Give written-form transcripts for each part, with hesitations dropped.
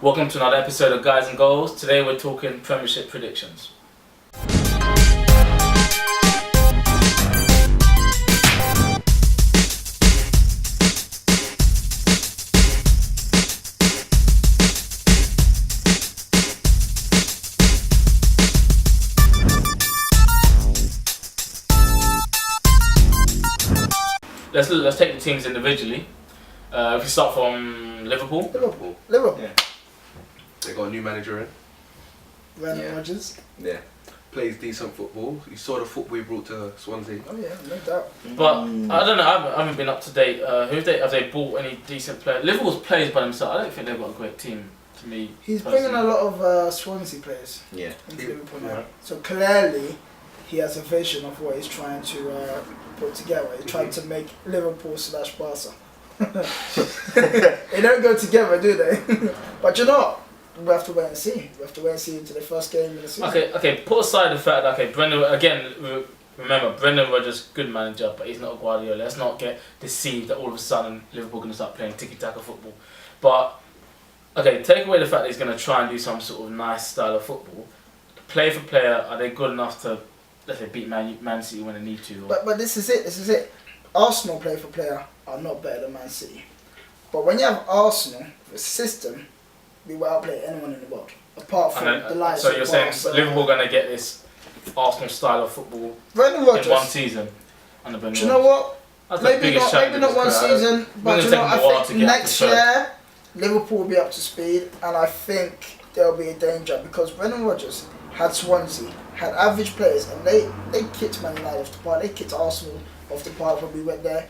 Welcome to another episode of Guys and Goals. Today we're talking Premiership predictions. Let's take the teams individually. If we start from Liverpool. Liverpool. Yeah. They got a new manager in. Brendan Rodgers. Yeah. Plays decent football. You saw the football he brought to Swansea. Oh yeah, no doubt. But I don't know. I haven't been up to date. Have they bought any decent players? Liverpool's plays by themselves. I don't think they've got a great team. To me, He's personally. bringing a lot of Swansea players Yeah. into Liverpool now. Yeah. So clearly, he has a vision of what he's trying to put together. He's trying to make Liverpool/Barca. They don't go together, do they? But you know what? We have to wait and see. We have to wait and see into the first game of the season. Okay. Put aside the fact that Brendan again. Remember, Brendan Rodgers, good manager, but he's not a Guardiola. Let's not get deceived that all of a sudden Liverpool are going to start playing tiki-taka football. But take away the fact that he's going to try and do some sort of nice style of football. Player for player, are they good enough to, let's say, beat Man City when they need to? Or? But this is it. Arsenal player for player are not better than Man City. But when you have Arsenal, the system, we will outplay anyone in the world. Apart from the likes So of you're saying Barca. Liverpool going to get this Arsenal style of football Brendan in Rodgers. one season? Under Brendan Do you know what? That's the Maybe biggest not challenge one of his career. season, but It's you gonna know, take him a while I to think get next to third. year Liverpool will be up to speed, and I think there'll be a danger because Brendan Rodgers had Swansea, had average players, and they kicked Man United off the park. They kicked Arsenal off the park when we went there.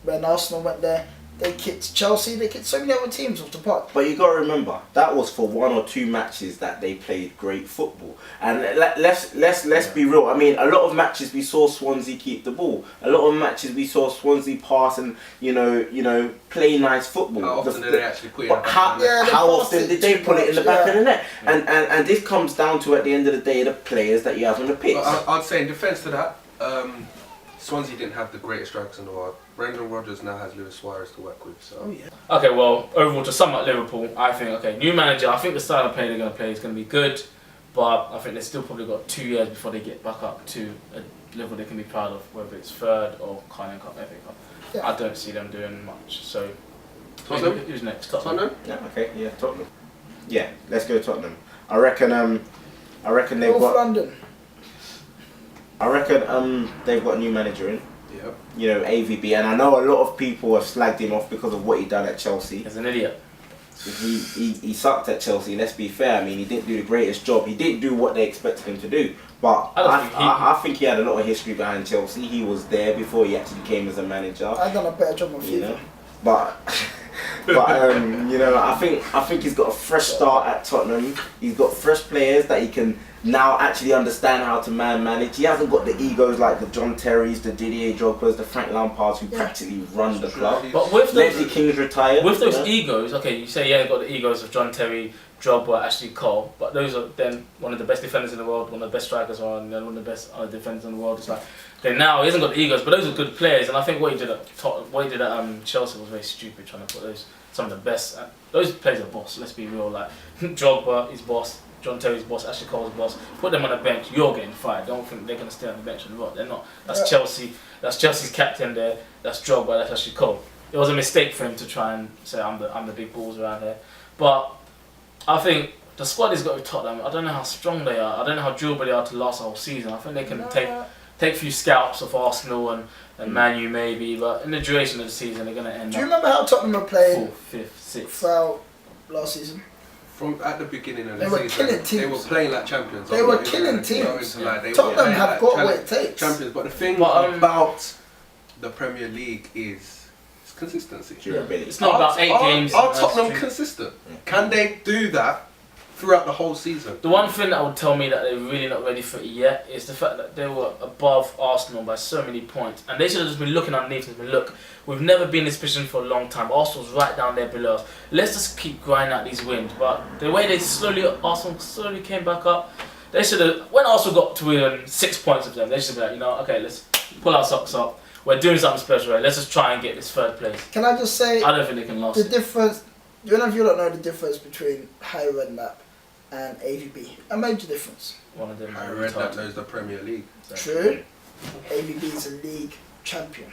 When Arsenal went there, they kicked Chelsea. They kicked so many other teams off the park. But you got to remember that was for 1 or 2 matches that they played great football. And let's be real. I mean, a lot of matches we saw Swansea keep the ball. A lot of matches we saw Swansea pass and you know play nice football. How often did they actually put it in the back How, of the net? how passed often it did they too put it in the much, back yeah. of the net? And this comes down to, at the end of the day, the players that you have on the pitch. I'd say in defence to that, Swansea didn't have the greatest strikers in the world. Brendan Rodgers now has Luis Suarez to work with. So. Oh yeah. Okay, well, overall, to sum up Liverpool, I think, new manager, I think the style of play they're going to play is going to be good, but I think they've still probably got 2 years before they get back up to a level they can be proud of, whether it's third or Carling Cup, FA Cup. Yeah. I don't see them doing much, so... Tottenham? Who's next? Tottenham? Yeah, okay, yeah, Tottenham. Yeah, let's go Tottenham. I reckon they've North got. London. I reckon they've got a new manager in. Yeah. You know, AVB, and I know a lot of people have slagged him off because of what he done at Chelsea. He's an idiot. He sucked at Chelsea. Let's be fair. I mean, he didn't do the greatest job. He didn't do what they expected him to do. But I think he had a lot of history behind Chelsea. He was there before he actually came as a manager. I've done a better job on FIFA. You know, but you know, I think he's got a fresh start at Tottenham. He's got fresh players that he can now actually understand how to manage. He hasn't got the egos like the John Terrys, the Didier Drogba's, the Frank Lampards who practically run the club. But with Leslie those, King's retired. with those you know? egos, you say he hasn't got the egos of John Terry, Drogba, Ashley Cole, but those are then one of the best defenders in the world, one of the best strikers and then one of the best other defenders in the world. It's like, then now he hasn't got the egos, but those are good players, and I think what he did at Chelsea was very stupid, trying to put some of the best. Those players are boss. Let's be real. Like Drogba is boss, John Terry's boss, Ashley Cole's boss. Put them on the bench, you're getting fired. Don't think they're gonna stay on the bench and rot. They're not. That's Chelsea. That's Chelsea's captain there. That's Drogba. That's Ashley Cole. It was a mistake for him to try and say I'm the big balls around here. But I think the squad has got with Tottenham. I don't know how strong they are. I don't know how durable they are to last the whole season. I think they can take a few scalps of Arsenal and Man U maybe, but in the duration of the season they're going to end Do you up remember how Tottenham were playing 4th, 5th, 6th. throughout last season? From at the beginning of They the were season, killing teams. they were playing like champions. They were killing teams. Tottenham have got what it takes. Champions, but the thing But, about the Premier League is consistency. Durability. It's not about 8 games. Are Tottenham consistent? Can they do that throughout the whole season? The one thing that would tell me that they're really not ready for it yet is the fact that they were above Arsenal by so many points. And they should have just been looking underneath and been, look, we've never been in this position for a long time. Arsenal's right down there below us. Let's just keep grinding out these wins. But the way Arsenal slowly came back up, they should have, when Arsenal got to within 6 points of them, they should be like, okay, let's pull our socks up. We're doing something special, right? Let's just try and get this third place. Can I just say I don't think they can last the it. difference Do any of you don't know the difference between Harry Redknapp and AVB? A major difference. One of them. I read that knows the Premier League. True. AVB is a league champion.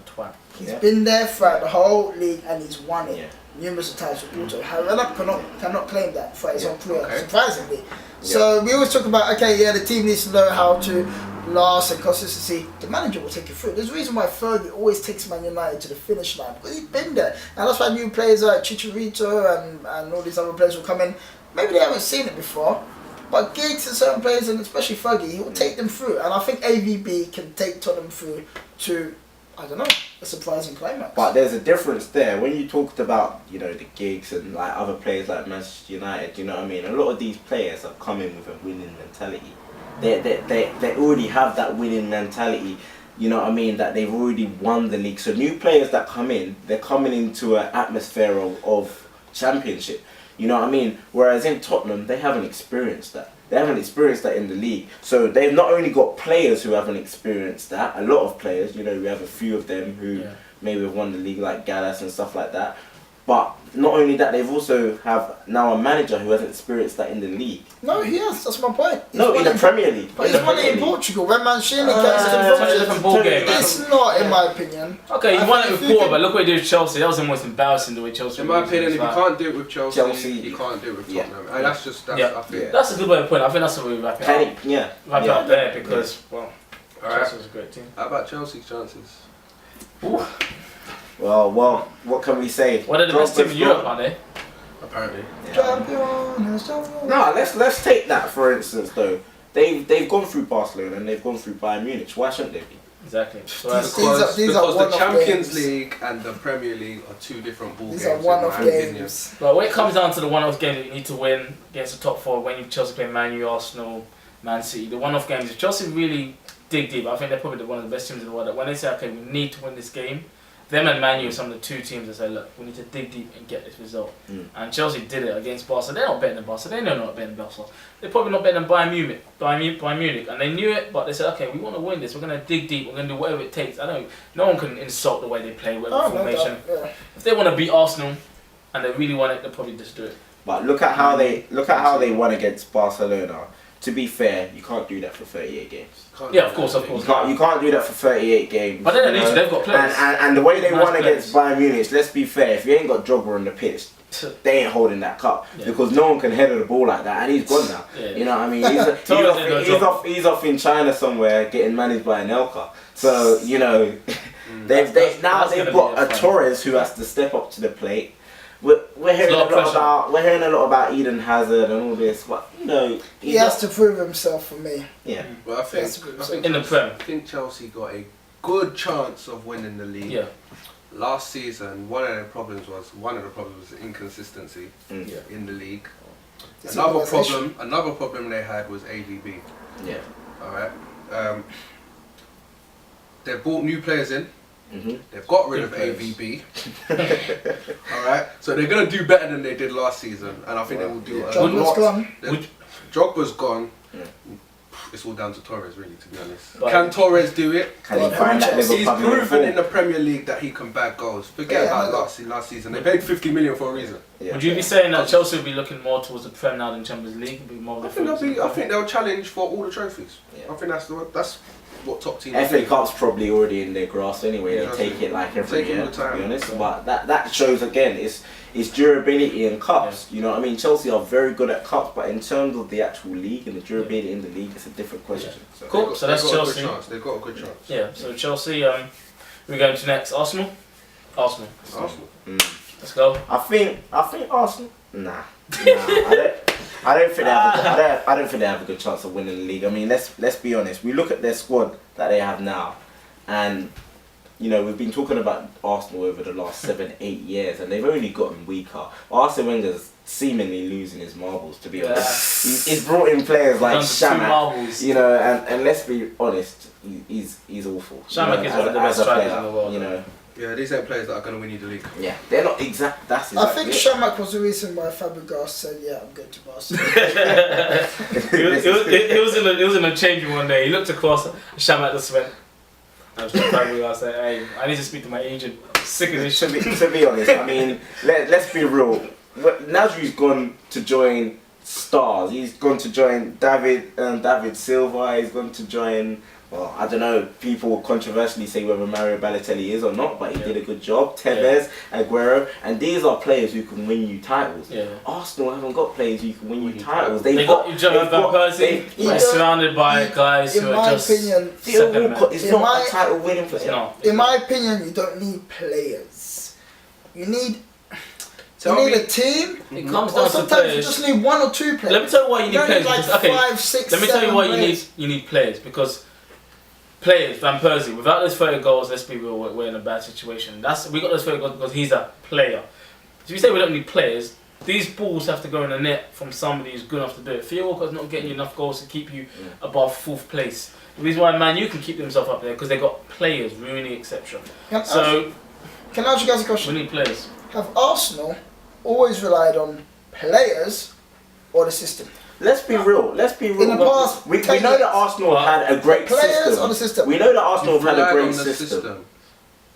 Twat. He's been there throughout the whole league and he's won it numerous times with Porto. Harry Redknapp cannot claim that for his own career, surprisingly. So we always talk about, the team needs to know how to last and consistency. The manager will take you through. There's a reason why Fergie always takes Man United to the finish line, because he's been there. And that's why new players like Chicharito and all these other players will come in. Maybe they haven't seen it before, but Giggs and certain players, and especially Fergie, he will take them through. And I think AVB can take Tottenham through to, I don't know, a surprising climax. But there's a difference there. When you talked about, you know, the Giggs and like other players like Manchester United, you know what I mean? A lot of these players have come in with a winning mentality. They already have that winning mentality, you know what I mean, that they've already won the league. So new players that come in, they're coming into an atmosphere of championship, you know what I mean? Whereas in Tottenham, they haven't experienced that. They haven't experienced that in the league. So they've not only got players who haven't experienced that, a lot of players, you know, we have a few of them who maybe have won the league like Gallas and stuff like that. But not only that, they've also have now a manager who hasn't experienced that in the league. No, he has. That's my point. No, in the Premier League. But he's won it in Portugal. When Mancini came It's a different ball game. it's not, in my opinion. Okay, you won it with Porto, but look what he did with Chelsea. That was the most embarrassing the way Chelsea. In my opinion, if you like, can't do it with Chelsea, you can't do it with Tottenham. And that's just, I think. That's a good way to put it. I think that's the way we wrap it up. Wrap it up there because, well, Chelsea was a great team. How about Chelsea's chances? Ooh. Well, what can we say? Well, they're the best team in Europe, aren't they? Apparently. Champions. No, let's take that for instance though. They've gone through Barcelona and they've gone through Bayern Munich. Why shouldn't they be? Exactly. Because one-off the Champions games. League and the Premier League are two different ball games. These are one-off games. But when it comes down to the one-off games that you need to win against the top four, when you Chelsea play Man U, Arsenal, Man City, the one-off games, if Chelsea really dig deep, I think they're probably one of the best teams in the world. When they say, okay, we need to win this game, them and Man U are some of the two teams that say, look, we need to dig deep and get this result. And Chelsea did it against Barca. They're not better than Barca. They know they're not better than Barca. They're probably not better than Bayern Munich. And they knew it, but they said, okay, we want to win this. We're going to dig deep. We're going to do whatever it takes. I know no one can insult the way they play, whatever formation. If they want to beat Arsenal and they really want it, they'll probably just do it. But look at how they won against Barcelona. To be fair, you can't do that for 38 games. Of course. You can't do that for 38 games. But they don't need to. They've got players. And the way they won against Bayern Munich, let's be fair, if you ain't got Drogba on the pitch, they ain't holding that cup because no one can header the ball like that, and he's gone now. You know what I mean? He's off in China somewhere getting managed by an Elka. So you know, they've got a Torres who has to step up to the plate. We're hearing a lot about Eden Hazard and all this, but you know he has to prove himself for me. Yeah. Well, I think in the Prem, I think Chelsea got a good chance of winning the league. Yeah. Last season, one of the problems was inconsistency in the league. Another problem they had was AVB. Yeah. All right. They brought new players in. They've got rid of AVB. Alright, so they're going to do better than they did last season, and I think they will do a lot. Drogba's gone. It's all down to Torres, really, to be honest. Can Torres do it? He's proven in the Premier League that he can bag goals. Forget about last season. They paid 50 million for a reason. Would you be saying that Chelsea will be looking more towards the Prem now than Champions League? I think they'll challenge for all the trophies. I think that's what top team. FA Cup's probably already in their grasp anyway. They take it like every year, to be honest. But that shows again it's durability in cups. You know what I mean? Chelsea are very good at cups, but in terms of the actual league and the durability in the league, it's a different question. So cool. So that's Chelsea. They've got a good chance. Yeah. So Chelsea. We're going to next Arsenal. Let's go. I think Arsenal. Nah. I don't think they have a good chance of winning the league. I mean, let's be honest. We look at their squad that they have now, and you know we've been talking about Arsenal over the last 7-8 years, and they've only gotten weaker. Arsene Wenger's seemingly losing his marbles, to be honest. He's brought in players like Shamak, you know, and let's be honest, he's awful. Shamak is one of the best strikers in the world. You know. Yeah, these ain't players that are going to win you the league. Yeah, they're not exact. That's exactly I think Shamak was the reason why Fabregas said, "Yeah, I'm going to Barcelona." he was in a changing one day. He looked across, Shamak just went. I was trying to say, "Hey, I need to speak to my agent. Sick of this shit. To be honest, I mean, let's be real. Nasri's gone to join stars. He's gone to join David Silva. He's gone to join. Well, I don't know. People controversially say whether Mario Balotelli is or not, but he did a good job. Tevez, Aguero, and these are players who can win you titles. Yeah. Arsenal haven't got players who can win you titles. They got Van Persie. They're surrounded by guys who are just opinion, it's not a title winning player. In my opinion, you don't need players. You need a team. It comes Or down to sometimes players. you just need 1 or 2 players. Let me tell you why you need players. Like Because, okay, 5, 6, let me tell you 7 why players. you need players, because players, Van Persie, without those 30 goals, let's be real, we're in a bad situation. We got those 30 goals because he's a player. If you say we don't need players, these balls have to go in the net from somebody who's good enough to do it. Theo Walcot's not getting you enough goals to keep you above 4th place. The reason why Man U can keep themselves up there because they got players, Rooney, etc. Can I ask you guys a question? We need players. Have Arsenal always relied on players or the system? Let's be real. In the past, we know that Arsenal had a great players or the system? We know that Arsenal had a relied great on the system.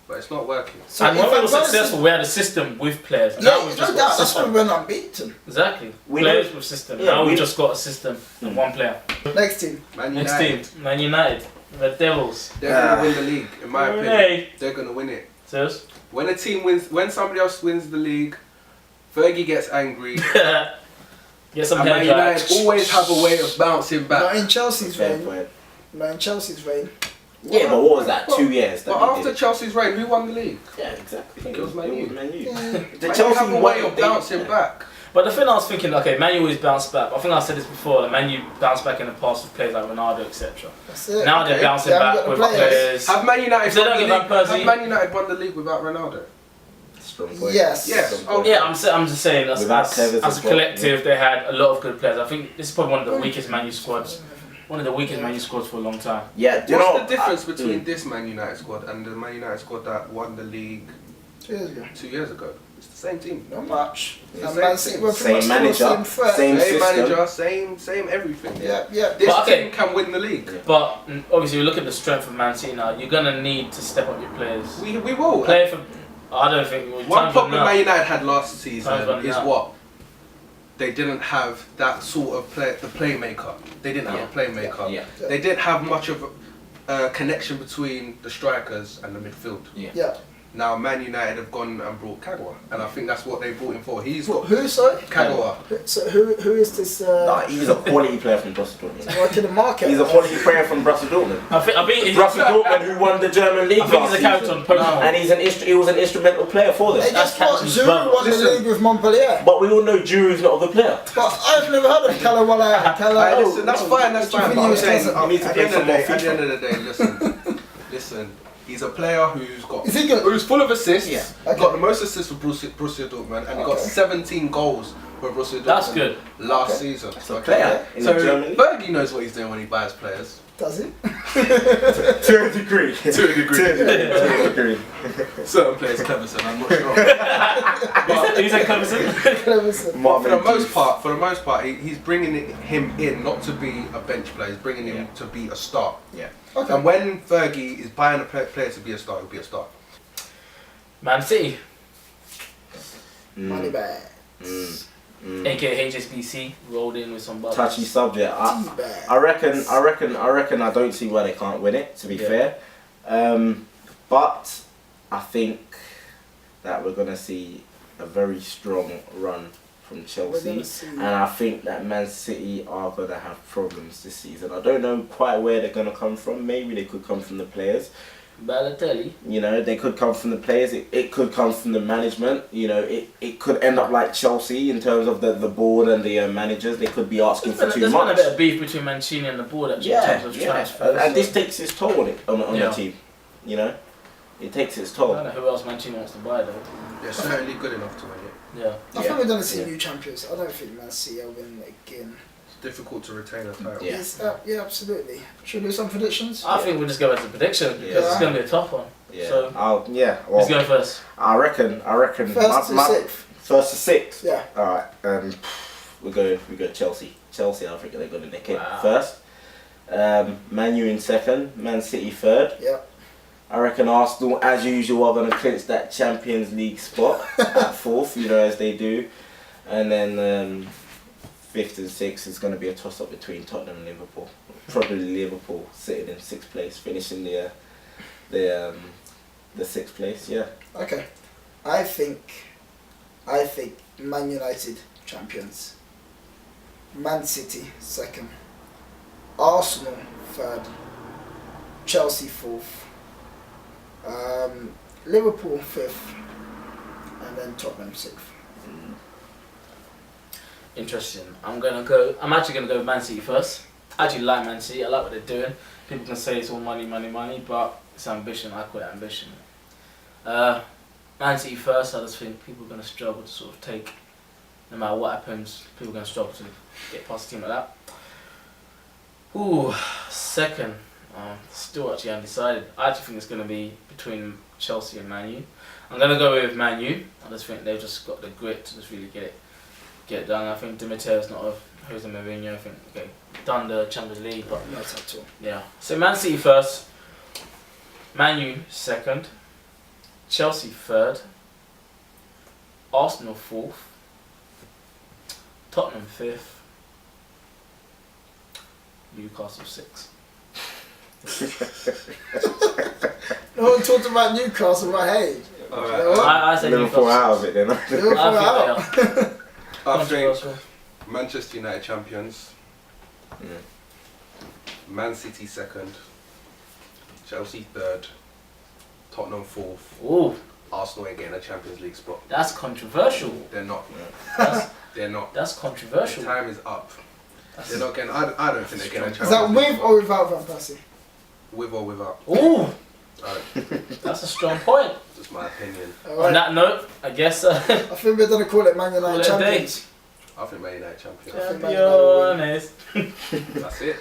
but it's not working. So And when if we were Van Persie- successful, we had a system with players. Yeah, Now we've just got a that's why we system. went unbeaten. Exactly. We Players know- with system. Yeah, Now we- we've just got a system and one player. Next team. Man Next United, team, Man United. The Devils. they're going to win the league, in my opinion. Hey. They're going to win it. Serious? When a team wins, when somebody else wins the league, Fergie gets angry. Get some And Man hair United dry. always have a way of bouncing Not back. in Chelsea's Fair reign. play. Not in Chelsea's reign. Yeah, but what was that? 2 years. But That after did. Chelsea's reign, who won the league? Yeah, exactly. I think it was Man U. The Man U Chelsea have a way won, of they- bouncing back. But the thing I was thinking, okay, Man U always bounced back. I think I said this before, that Man U bounced back in the past with players like Ronaldo, etc. That's it. Now they're Okay. bouncing They haven't back got with the players. players. Have Man United If they won don't the get league? Van Persie- Have Man United won the league without Ronaldo? Strong point. Yes. Yes. Strong Oh, point. Yeah, I'm just saying, as Without a Tevez as well, collective, they had a lot of good players. I think this is probably one of the weakest Man U squads. One of the weakest Man U squads for a long time. Yeah, do you What's know the difference between this Man United squad and the Man United squad that won the league 2 years ago. 2 years ago? It's the same team. Not much. Yeah, And same Man City thing. were pretty Same much still the manager, same threat. same Same system. manager, same everything. Yeah. This But okay. team can win the league. Yeah. But obviously, you look at the strength of Man City now. You're gonna need to step up your players. We will. Play for. I don't think. One time's problem running out. Man United had last Time's season running is out. what? They didn't have that sort of the playmaker. They didn't have a playmaker. Yeah. They didn't have much of a connection between the strikers and the midfield. Yeah. Now Man United have gone and brought Kagawa, and I think that's what they brought him for. He's got Who, sorry? Kagawa. So who is this? Nah, he's a quality player from Borussia Dortmund. Working the market. He's a quality player from Borussia Dortmund. I think he's, Borussia Dortmund, who won the German league I think he's last a character season. on Pokemon. And he was an instrumental player for They them. just That's got Captain's Giroud brother. won the Listen. league with Montpellier. But we all know Giroud's not a good player. But I've never heard of Kalawala. Hey, listen, that's fine. That's fine. But I'm saying, Cousin. at He needs to the play end of some the more day, at the FIFA. end of the day, listen. He's a player Is he good? who's full of assists. Yeah. Okay. Got the most assists for Borussia Dortmund, and he got Okay. 17 goals for Borussia Dortmund. That's good. Last season. So a player in So the German league. Fergie knows what he's doing when he buys players. Does he? To a degree. To a degree. To a degree. Certain players, Cleverson, I'm not sure. Who's that Cleverson? Cleverson. But for the most part, he's bringing him in not to be a bench player. He's bringing him to be a star. Yeah. Okay. And when Fergie is buying a player to be a star, he'll be a star. Man City, Money bags. aka HSBC, rolled in with some bucks. Touchy subject. Teabags. I reckon. I don't see why they can't win it. To be Yeah. fair, but I think that we're gonna see a very strong run from We're Chelsea, gonna see. and I think that Man City are gonna have problems this season. I don't know quite where they're gonna come from. Maybe they could come from the players. Balotelli. You know, they could come from the players. It could come from the management. You know, it could end up like Chelsea in terms of the board and the managers. They could be asking for too There's been a much. bit of beef between Mancini and the board actually in Yeah, terms of yeah. transfers. And this takes its toll on it on Yeah. the team. You know, it takes its I toll. don't know who else Mancini wants to buy though. They're certainly good enough to win it. Yeah. I think we're gonna see Yeah. new champions. I don't think Man City will win again. It's difficult to retain a title. Yeah. Yeah, absolutely. Should we do some predictions? I think we'll just go back to prediction because Yeah. it's going to be a tough one. Yeah. So, Well, let's go first. I reckon. First to sixth. First to sixth. Yeah. All right. We go Chelsea. Chelsea. I think they're going to nick it Wow. first. Man U in second. Man City third. Yeah. I reckon Arsenal, as usual, are going to clinch that Champions League spot at 4th, you know, as they do. And then 5th and 6th is going to be a toss-up between Tottenham and Liverpool. Probably Liverpool sitting in 6th place, finishing the 6th place, yeah. Okay. I think Man United champions. Man City 2nd. Arsenal 3rd. Chelsea 4th. Liverpool 5th. And then Tottenham 6th. Interesting. I'm actually gonna go with Man City first. I actually like Man City. I like what they're doing. People can say it's all money, but it's ambition. I call it ambition. Man City first. I just think people are gonna struggle to sort of take. No matter what happens, people are gonna struggle to get past a team like that. Ooh, 2nd. Still actually undecided. I actually think it's gonna be between Chelsea and Man U. I'm gonna go with Man U. I just think they've just got the grit to just really get it done. I think Dimitar's not a Jose Mourinho. I think okay, done the Champions League, but Not at all. yeah. So Man City first, Man U 2nd, Chelsea 3rd, Arsenal 4th, Tottenham 5th, Newcastle 6th. No one talked about Newcastle, but hey. Alright. I say Liverpool Newcastle out of 6th. it then. Liverpool I out. think they are. I think Controversial. Manchester United champions. Mm. Man City 2nd. Chelsea 3rd. Tottenham 4th. Ooh, Arsenal ain't getting a Champions League spot. that's controversial. They're not. That's, They're not. that's The controversial. time is up. That's, They're not getting. I don't think they're getting a Is Champions that League with spot. or without Van Persie? With or without? ooh, Alright, that's a strong point. just my opinion. On Alright. that note, I guess I think we're gonna call it Man United Call it a day. champions. I think Man United champions. Yeah. champions. That's it.